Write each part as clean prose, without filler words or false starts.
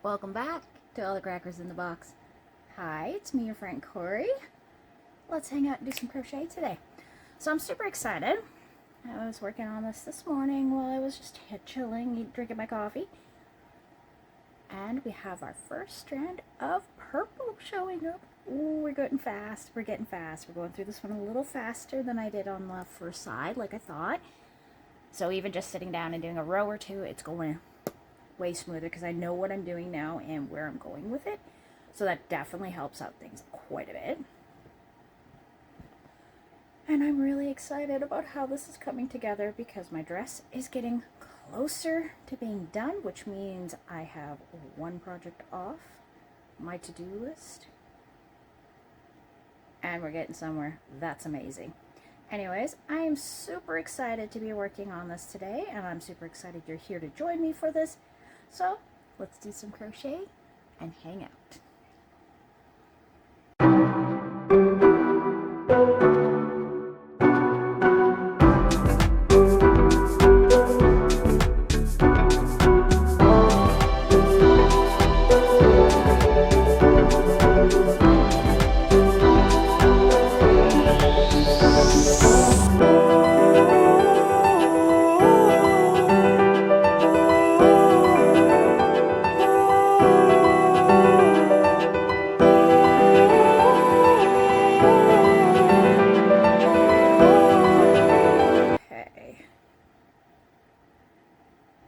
Welcome back to All the Crackers in the Box. Hi, it's me, your friend Corey. Let's hang out and do some crochet today. So I'm super excited. I was working on this morning while I was just chilling, drinking my coffee. And we have our first strand of purple showing up. Ooh, we're getting fast. We're getting fast. We're going through this one a little faster than I did on the first side, like I thought. So even just sitting down and doing a row or two, it's going way smoother because I know what I'm doing now and where I'm going with it. So that definitely helps out things quite a bit. And I'm really excited about how this is coming together because my dress is getting closer to being done, which means I have one project off my to-do list. And we're getting somewhere. That's amazing. Anyways, I am super excited to be working on this today, and I'm super excited you're here to join me for this. So let's do some crochet and hang out.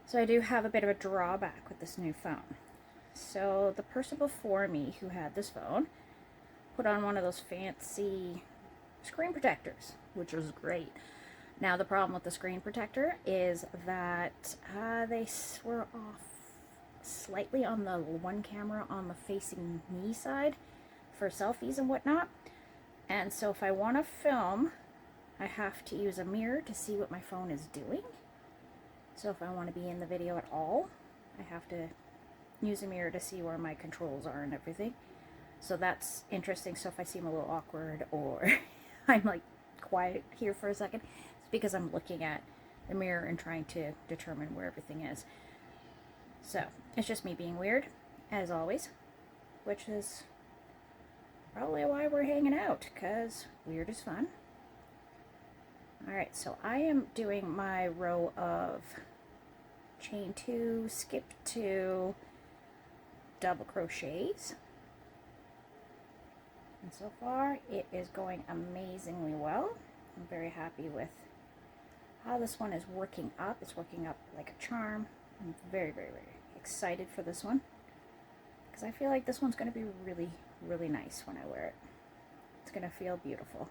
So I do have a bit of a drawback with this new phone. So the person before me who had this phone put on one of those fancy screen protectors, which was great. Now the problem with the screen protector is that they were off slightly on the one camera on the facing me side for selfies and whatnot. And so if I want to film, I have to use a mirror to see what my phone is doing. So if I want to be in the video at all, I have to use a mirror to see where my controls are and everything. So that's interesting. So if I seem a little awkward or I'm like quiet here for a second, it's because I'm looking at the mirror and trying to determine where everything is. So it's just me being weird, as always, which is probably why we're hanging out, because weird is fun. Alright, so I am doing my row of chain 2, skip 2, double crochets. And so far it is going amazingly well. I'm very happy with how this one is working up. It's working up like a charm. I'm very, very, very excited for this one because I feel like this one's going to be really, really nice when I wear it. It's going to feel beautiful.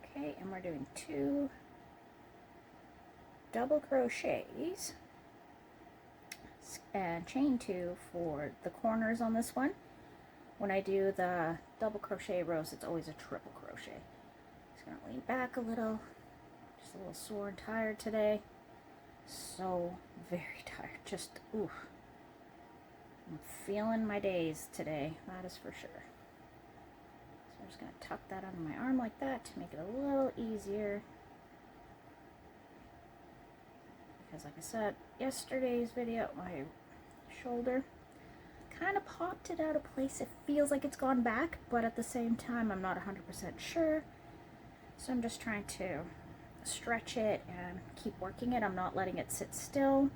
Okay, and we're doing 2 double crochets and chain 2 for the corners on this one. When I do the double crochet rows, it's always a triple crochet. Just gonna lean back a little, just a little sore and tired today. So very tired, just ooh. I'm feeling my days today, that is for sure. I'm just going to tuck that under my arm like that to make it a little easier. Because like I said, yesterday's video, my shoulder kind of popped it out of place. It feels like it's gone back, but at the same time, I'm not 100% sure. So I'm just trying to stretch it and keep working it. I'm not letting it sit still,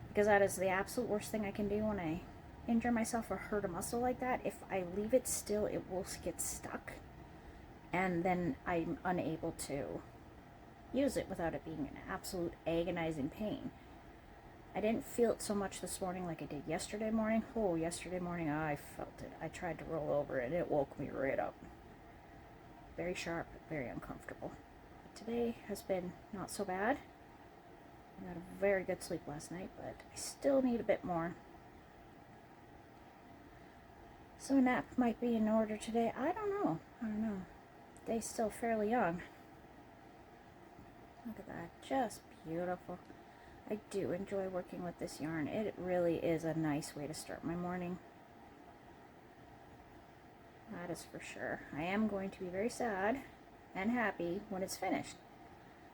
because that is the absolute worst thing I can do when I injure myself or hurt a muscle like that. If I leave it still, it will get stuck, and then I'm unable to use it without it being an absolute agonizing pain. I didn't feel it so much this morning like I did yesterday morning. Oh, yesterday morning I felt it. I tried to roll over and it woke me right up. Very sharp, very uncomfortable. But today has been not so bad. I got a very good sleep last night, but I still need a bit more. So a nap might be in order today. I don't know. Day's still fairly young. Look at that. Just beautiful. I do enjoy working with this yarn. It really is a nice way to start my morning. That is for sure. I am going to be very sad and happy when it's finished,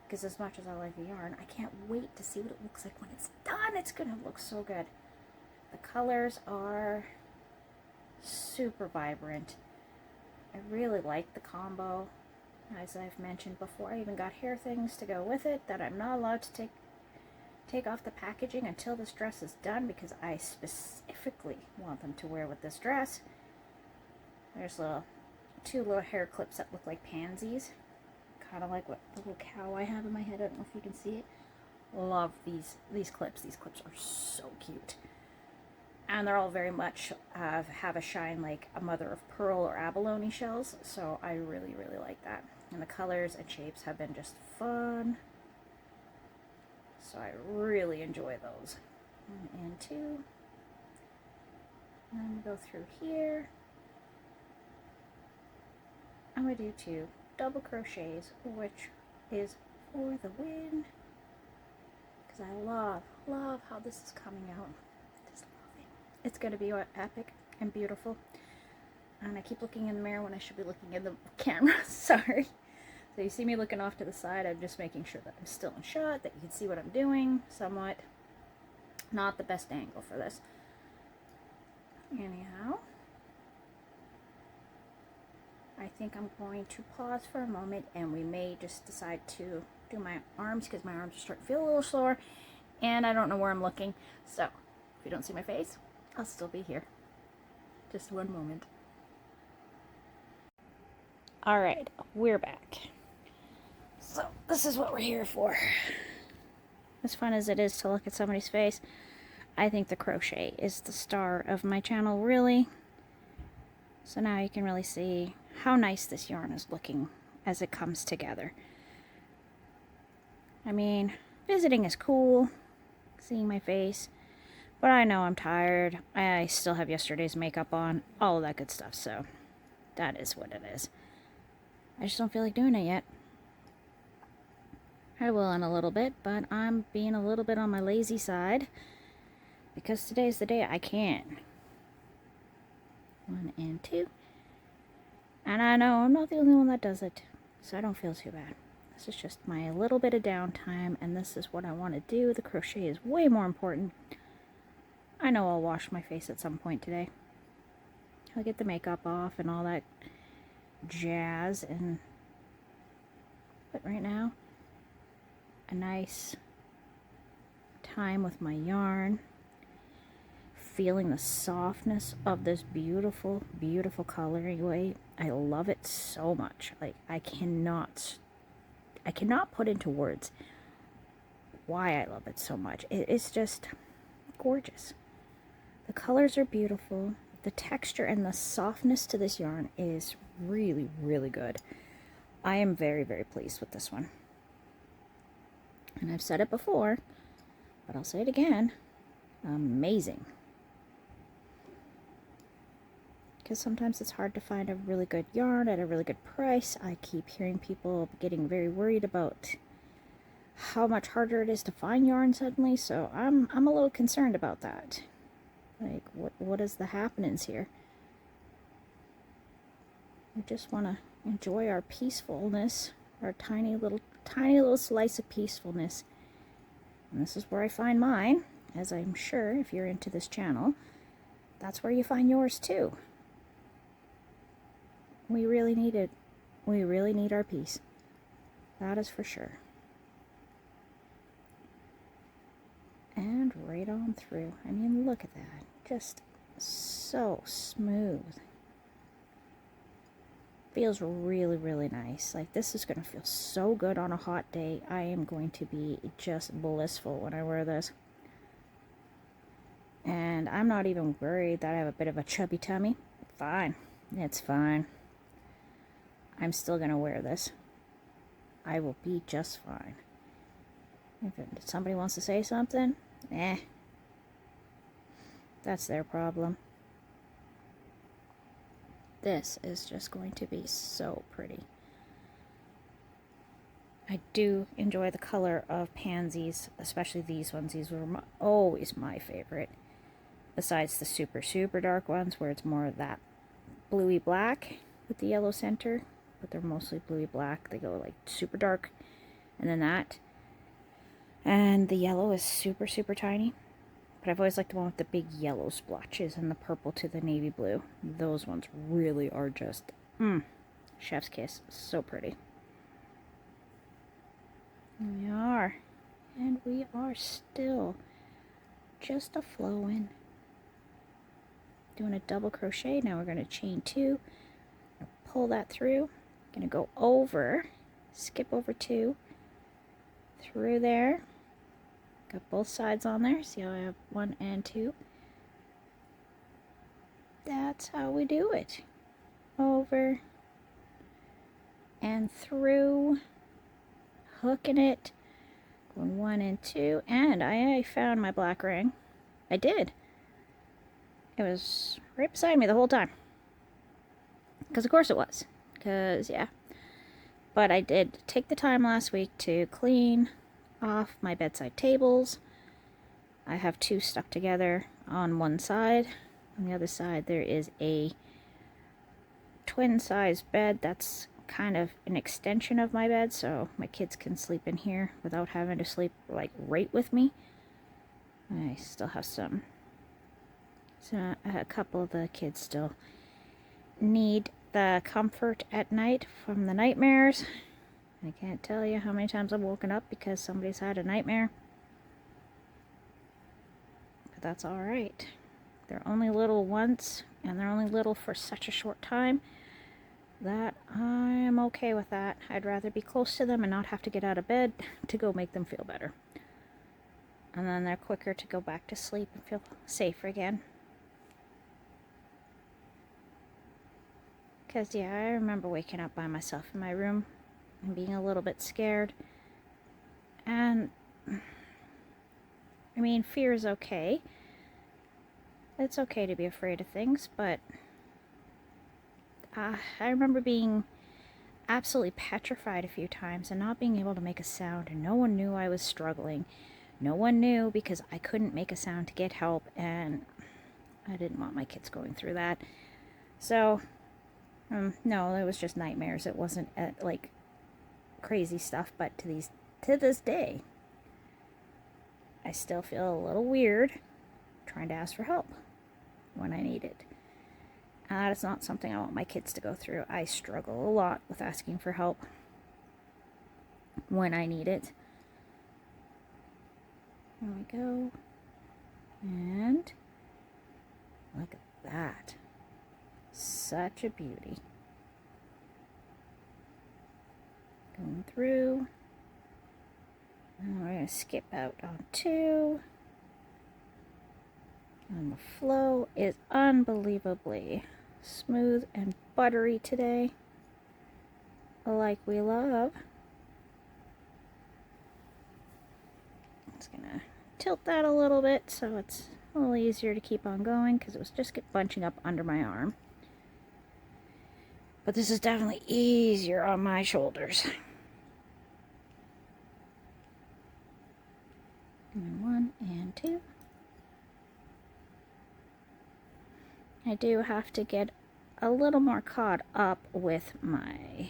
because as much as I like the yarn, I can't wait to see what it looks like when it's done. It's going to look so good. The colors are super vibrant. I really like the combo. As I've mentioned before, I even got hair things to go with it that I'm not allowed to take off the packaging until this dress is done, because I specifically want them to wear with this dress. There's two little hair clips that look like pansies, kind of like what the little cow I have in my head. I don't know if you can see it. Love these clips. These clips are so cute, and they're all very much have a shine like a mother of pearl or abalone shells. So I really like that, and the colors and shapes have been just fun. So I really enjoy those. 1 and 2. And then we go through here. I'm going to do 2 double crochets, which is for the win. Because I love how this is coming out. Just love it. It's going to be epic and beautiful. And I keep looking in the mirror when I should be looking in the camera. Sorry. So you see me looking off to the side. I'm just making sure that I'm still in shot, that you can see what I'm doing somewhat. Not the best angle for this. Anyhow, I think I'm going to pause for a moment, and we may just decide to do my arms, because my arms are starting to feel a little sore and I don't know where I'm looking. So if you don't see my face, I'll still be here. Just one moment. All right, we're back. So this is what we're here for. As fun as it is to look at somebody's face, I think the crochet is the star of my channel, really. So now you can really see how nice this yarn is looking as it comes together. I mean, visiting is cool, seeing my face, but I know I'm tired. I still have yesterday's makeup on, all of that good stuff, so that is what it is. I just don't feel like doing it yet. I will in a little bit, but I'm being a little bit on my lazy side because today's the day I can. 1 and 2. And I know I'm not the only one that does it, so I don't feel too bad. This is just my little bit of downtime, and this is what I want to do. The crochet is way more important. I know I'll wash my face at some point today. I'll get the makeup off and all that jazz, but right now, a nice time with my yarn, feeling the softness of this beautiful colorway. I love it so much. Like, I cannot put into words why I love it so much. It's just gorgeous. The colors are beautiful. The texture and the softness to this yarn is really good. I am very pleased with this one. And I've said it before, but I'll say it again. Amazing. Because sometimes it's hard to find a really good yarn at a really good price. I keep hearing people getting very worried about how much harder it is to find yarn suddenly, so I'm a little concerned about that. Like, what is the happenings here? We just want to enjoy our peacefulness, our tiny little slice of peacefulness. And this is where I find mine, as I'm sure if you're into this channel, that's where you find yours too. We really need it. We really need our peace. That is for sure. And right on through. I mean, look at that. Just so smooth. Feels really nice. Like, this is going to feel so good on a hot day. I am going to be just blissful when I wear this. And I'm not even worried that I have a bit of a chubby tummy. Fine. It's fine. I'm still going to wear this. I will be just fine. If somebody wants to say something, that's their problem. This is just going to be so pretty. I do enjoy the color of pansies, especially these ones. These were always my favorite. Besides the super dark ones where it's more of that bluey black with the yellow center. But they're mostly bluey black. They go like super dark. And then that. And the yellow is super tiny. But I've always liked the one with the big yellow splotches and the purple to the navy blue. Those ones really are just, chef's kiss. So pretty. We are. And we are still just a-flowing. Doing a double crochet. Now we're going to chain 2. Pull that through. Going to go over, skip over 2, through there. Got both sides on there. See how I have 1 and 2? That's how we do it. Over and through, hooking it, going 1 and 2, and I found my black ring. I did. It was right beside me the whole time. Because of course it was. Because, yeah. But I did take the time last week to clean off my bedside tables. I have 2 stuck together on one side. On the other side there is a twin size bed that's kind of an extension of my bed, so my kids can sleep in here without having to sleep like right with me. I still have some, so a couple of the kids still need the comfort at night from the nightmares. I can't tell you how many times I've woken up because somebody's had a nightmare. But that's alright. They're only little once, and they're only little for such a short time that I am okay with that. I'd rather be close to them and not have to get out of bed to go make them feel better. And then they're quicker to go back to sleep and feel safer again. Because, yeah, I remember waking up by myself in my room and being a little bit scared. And, I mean, fear is okay. It's okay to be afraid of things, but I remember being absolutely petrified a few times and not being able to make a sound, and no one knew I was struggling. No one knew because I couldn't make a sound to get help, and I didn't want my kids going through that. So, no, it was just nightmares. It wasn't like crazy stuff, but to this day, I still feel a little weird trying to ask for help when I need it. And that is not something I want my kids to go through. I struggle a lot with asking for help when I need it. There we go. And look at that. Such a beauty. Going through. And we're going to skip out on 2. And the flow is unbelievably smooth and buttery today, like we love. Just gonna tilt that a little bit so it's a little easier to keep on going, because it was just bunching up under my arm. But this is definitely easier on my shoulders. And 1 and 2. I do have to get a little more caught up with my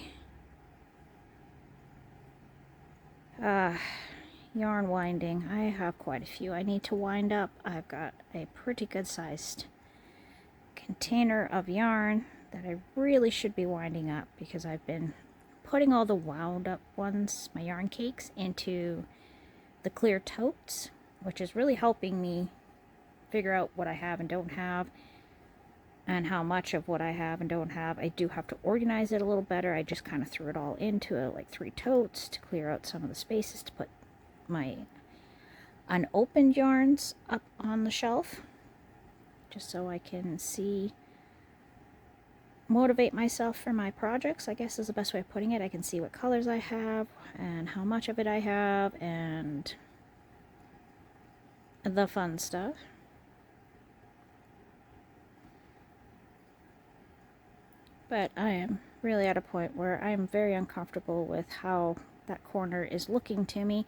yarn winding. I have quite a few I need to wind up. I've got a pretty good sized container of yarn that I really should be winding up, because I've been putting all the wound up ones, my yarn cakes, into the clear totes, which is really helping me figure out what I have and don't have, and how much of what I have and don't have. I do have to organize it a little better. I just kind of threw it all into like 3 totes to clear out some of the spaces to put my unopened yarns up on the shelf, just so I can motivate myself for my projects, I guess is the best way of putting it. I can see what colors I have and how much of it I have and the fun stuff. But I am really at a point where I am very uncomfortable with how that corner is looking to me.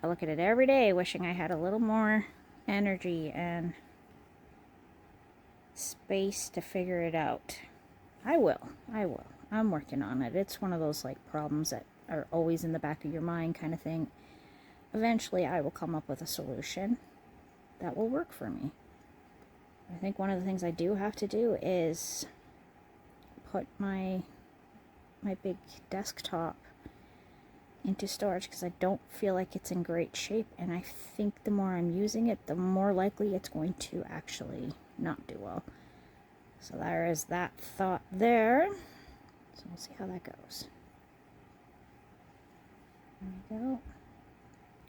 I look at it every day wishing I had a little more energy and space to figure it out. I will. I'm working on it. It's one of those like problems that are always in the back of your mind kind of thing. Eventually I will come up with a solution. that will work for me. I think one of the things I do have to do is put my big desktop into storage, because I don't feel like it's in great shape, and I think the more I'm using it, the more likely it's going to actually not do well. So there is that thought there. So we'll see how that goes. There we go.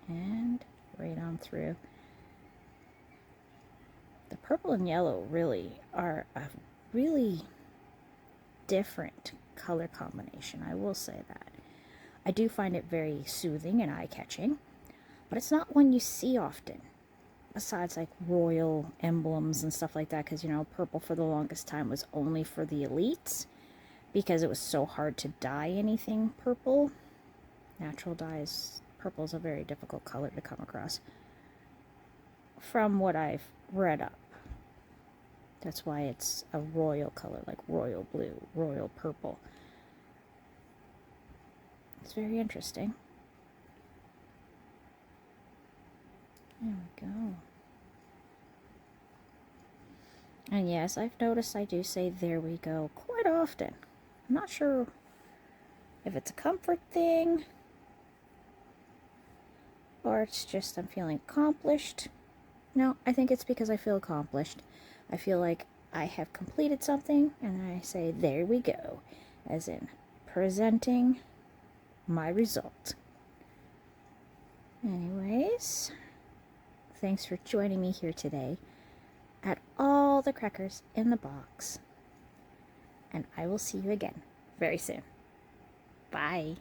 And right on through. The purple and yellow really are a really different color combination, I will say that. I do find it very soothing and eye-catching, but it's not one you see often, besides like royal emblems and stuff like that, because, you know, purple for the longest time was only for the elites, because it was so hard to dye anything purple. Natural dyes, purple is a very difficult color to come across, from what I've read up. That's why it's a royal color, like royal blue, royal purple. It's very interesting. There we go. And yes, I've noticed I do say "there we go" quite often. I'm not sure if it's a comfort thing, or it's just I'm feeling accomplished. No, I think it's because I feel accomplished. I feel like I have completed something, and I say "there we go," as in presenting my result. Anyways, thanks for joining me here today at all the crackers in the box, and I will see you again very soon. Bye.